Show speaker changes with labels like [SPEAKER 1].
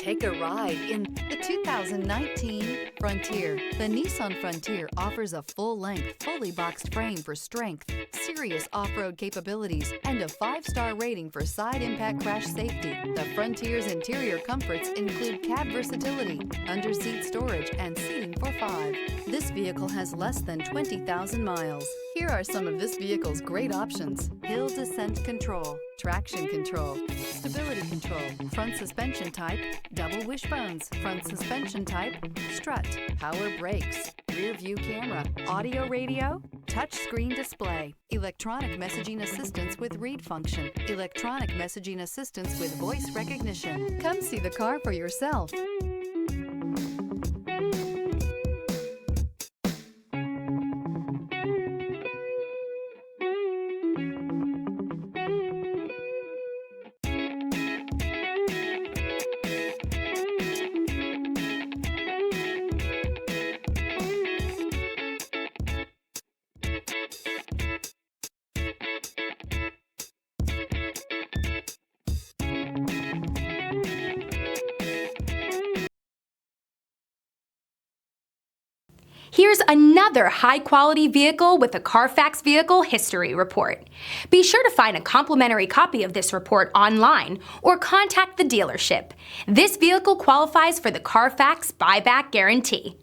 [SPEAKER 1] Take a ride in the 2019 Frontier. The Nissan Frontier offers a full-length, fully boxed frame for strength, serious off-road capabilities, and a 5-star rating for side impact crash safety. The Frontier's interior comforts include cab versatility, under-seat storage, and seating for 5. This vehicle has less than 20,000 miles. Here are some of this vehicle's great options: hill descent control, traction control, stability control, front suspension type, double wishbones, front suspension type, strut, power brakes, rear view camera, audio radio, touch screen display, electronic messaging assistance with read function, electronic messaging assistance with voice recognition. Come see the car for yourself.
[SPEAKER 2] Here's another high-quality vehicle with a Carfax Vehicle History Report. Be sure to find a complimentary copy of this report online or contact the dealership. This vehicle qualifies for the Carfax Buyback Guarantee.